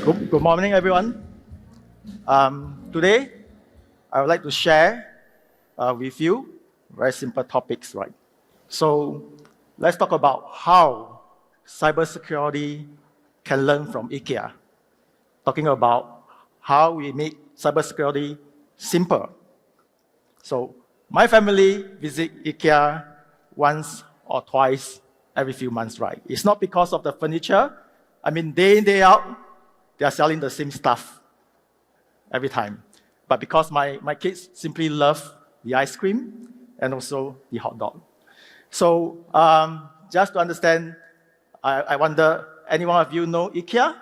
Good morning, everyone. Today, I would like to share with you very simple topics, right? So, let's talk about how cybersecurity can learn from IKEA. Talking about how we make cybersecurity simple. So, my family visit IKEA once or twice every few months, right? It's not because of the furniture. I mean, day in, day out, they are selling the same stuff every time. But because my kids simply love the ice cream and also the hot dog. So just to understand, I wonder, any one of you know IKEA?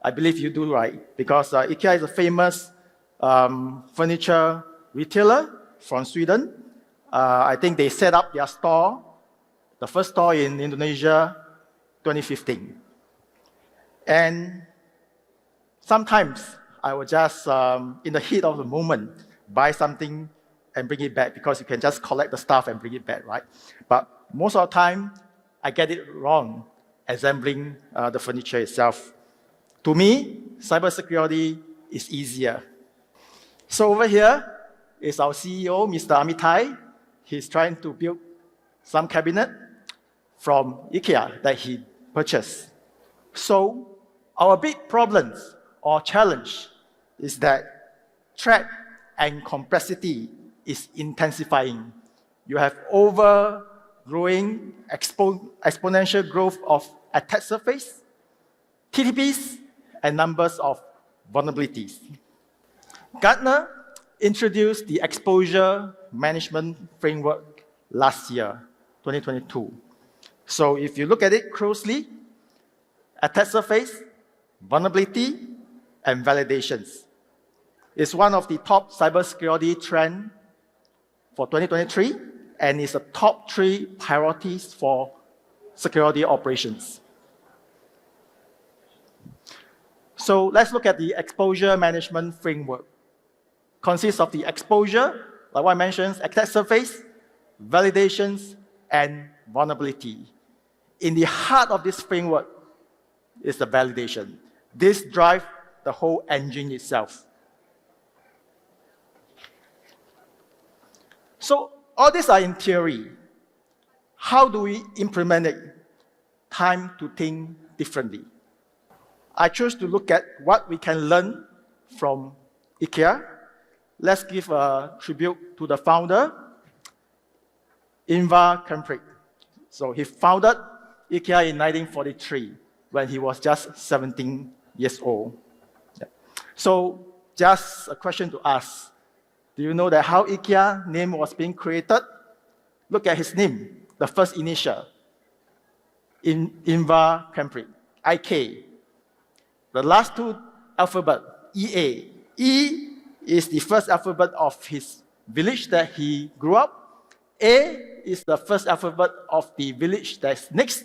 I believe you do, right? Because IKEA is a famous furniture retailer from Sweden. I think they set up their store, the first store in Indonesia, 2015. And sometimes I will just, in the heat of the moment, buy something and bring it back because you can just collect the stuff and bring it back, right? But most of the time, I get it wrong assembling the furniture itself. To me, cybersecurity is easier. So over here is our CEO, Mr. Amitai. He's trying to build some cabinet from IKEA that he purchased. So our big problems or challenge is that threat and complexity is intensifying. You have overgrowing exponential growth of attack surface, TTPs, and numbers of vulnerabilities. Gartner introduced the exposure management framework last year, 2022. So if you look at it closely, attack surface, vulnerability, and validations is one of the top cybersecurity trends for 2023 and is the top 3 priorities for security operations. So let's look at the exposure management framework. Consists of the exposure, like what I mentioned, attack surface, validations, and vulnerability. In the heart of this framework is the validation. This drives the whole engine itself. So all these are in theory. How do we implement it? Time to think differently. I choose to look at what we can learn from IKEA. Let's give a tribute to the founder, Ingvar Kamprad. So he founded IKEA in 1943 when he was just 17 years old. Yeah. So just a question to ask. Do you know that how IKEA name was being created? Look at his name, the first initial, Ingvar Kamprad, IK. The last 2 alphabet, EA. E is the first alphabet of his village that he grew up. A is the first alphabet of the village that's next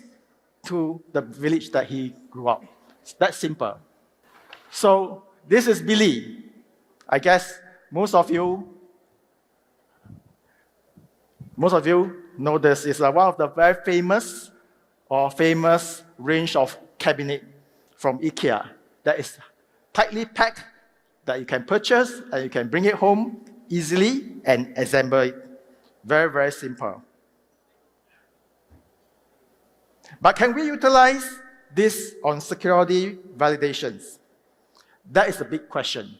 to the village that he grew up. It's that simple. So this is Billy. I guess most of you know this is one of the very famous range of cabinet from IKEA that is tightly packed, that you can purchase and you can bring it home easily and assemble it. Very, very simple. But can we utilize this on security validations? That is a big question.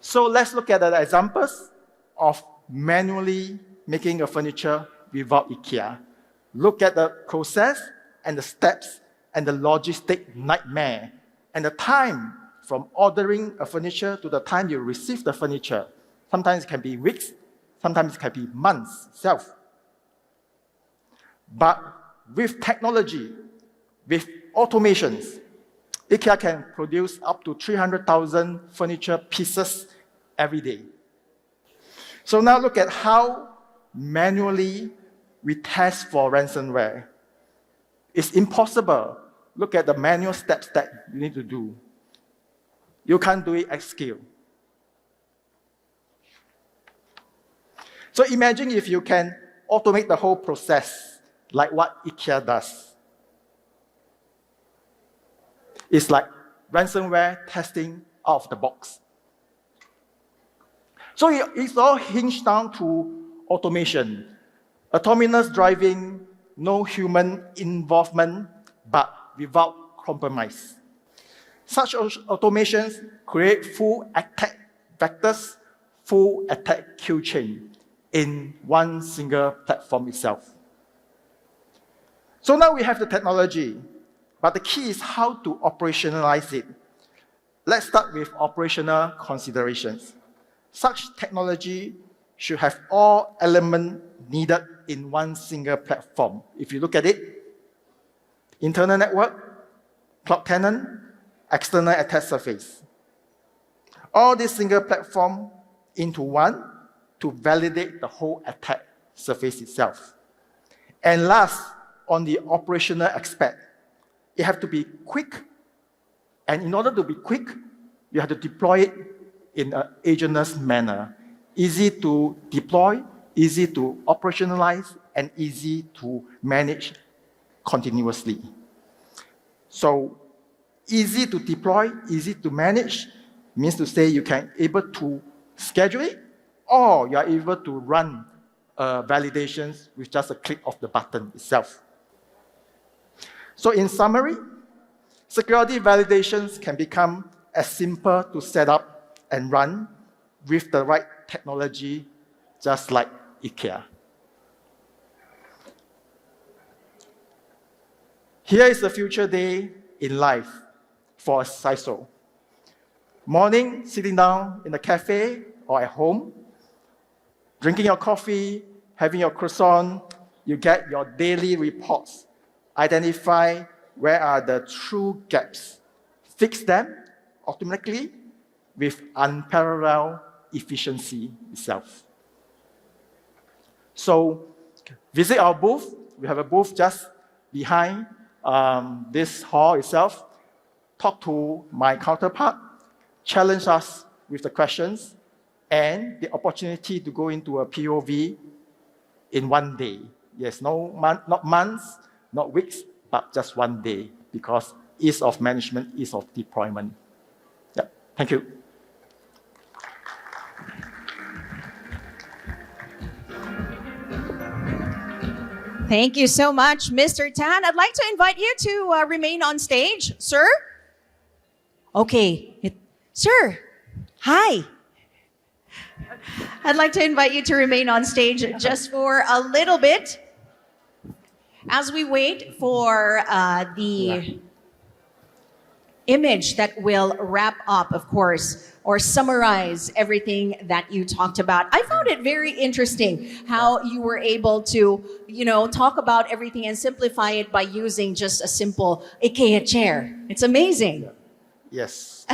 So let's look at the examples of manually making a furniture without IKEA. Look at the process and the steps and the logistic nightmare and the time from ordering a furniture to the time you receive the furniture. Sometimes it can be weeks, sometimes it can be months itself. But with technology, with automations, IKEA can produce up to 300,000 furniture pieces every day. So now look at how manually we test for ransomware. It's impossible. Look at the manual steps that you need to do. You can't do it at scale. So imagine if you can automate the whole process like what IKEA does. It's like ransomware testing out of the box. So it's all hinged down to automation. Autonomous driving, no human involvement, but without compromise. Such automations create full attack vectors, full attack kill chain in one single platform itself. So now we have the technology, but the key is how to operationalize it. Let's start with operational considerations. Such technology should have all elements needed in one single platform. If you look at it, internal network, cloud tenant, external attack surface. All this single platform into one to validate the whole attack surface itself. And last, on the operational aspect, it has to be quick. And in order to be quick, you have to deploy it in an agentless manner. Easy to deploy, easy to operationalize, and easy to manage continuously. So easy to deploy, easy to manage, means to say you can able to schedule it, or you are able to run validations with just a click of the button itself. So in summary, security validations can become as simple to set up and run with the right technology, just like IKEA. Here is a future day in life for a CISO. Morning, sitting down in a cafe or at home, drinking your coffee, having your croissant, you get your daily reports. Identify where are the true gaps. Fix them automatically with unparalleled efficiency itself. So visit our booth. We have a booth just behind this hall itself. Talk to my counterpart, challenge us with the questions, and the opportunity to go into a POV in one day. Yes, not months, not weeks, but just one day, because ease of management, ease of deployment. Yeah, thank you. Thank you so much, Mr. Tan. I'd like to invite you to remain on stage, sir. Okay, sir, hi. I'd like to invite you to remain on stage just for a little bit as we wait for the image that will wrap up, of course, or summarize everything that you talked about. I found it very interesting how you were able to, talk about everything and simplify it by using just a simple IKEA chair. It's amazing. Yes.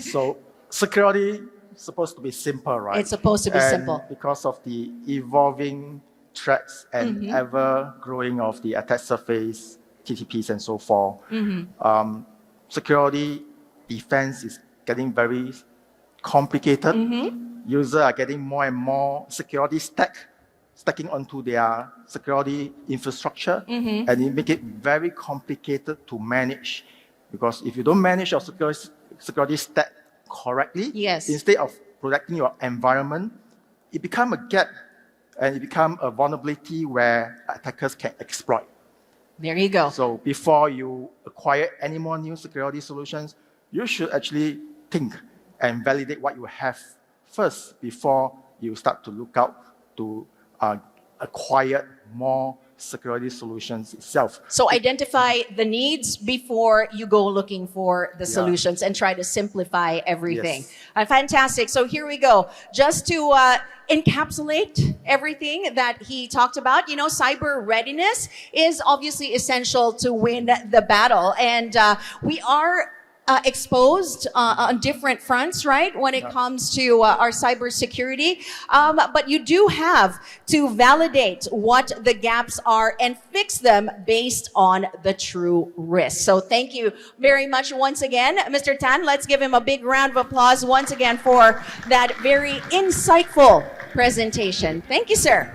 So security is supposed to be simple, right? It's supposed to be simple. Because of the evolving threats and ever-growing of the attack surface, TTPs and so forth, security defense is getting very complicated. Users are getting more and more security stacking onto their security infrastructure, and it makes it very complicated to manage. Because if you don't manage your security stack correctly, instead of protecting your environment, it becomes a gap and it becomes a vulnerability where attackers can exploit. There you go. So before you acquire any more new security solutions, you should actually think and validate what you have first before you start to look out to acquire more security solutions itself. So identify the needs before you go looking for the solutions and try to simplify everything. Yes. Fantastic. So here we go. Just to encapsulate everything that he talked about, cyber readiness is obviously essential to win the battle. And we are exposed on different fronts, right, when it comes to our cybersecurity. But you do have to validate what the gaps are and fix them based on the true risk. So thank you very much once again, Mr. Tan. Let's give him a big round of applause once again for that very insightful presentation. Thank you, sir.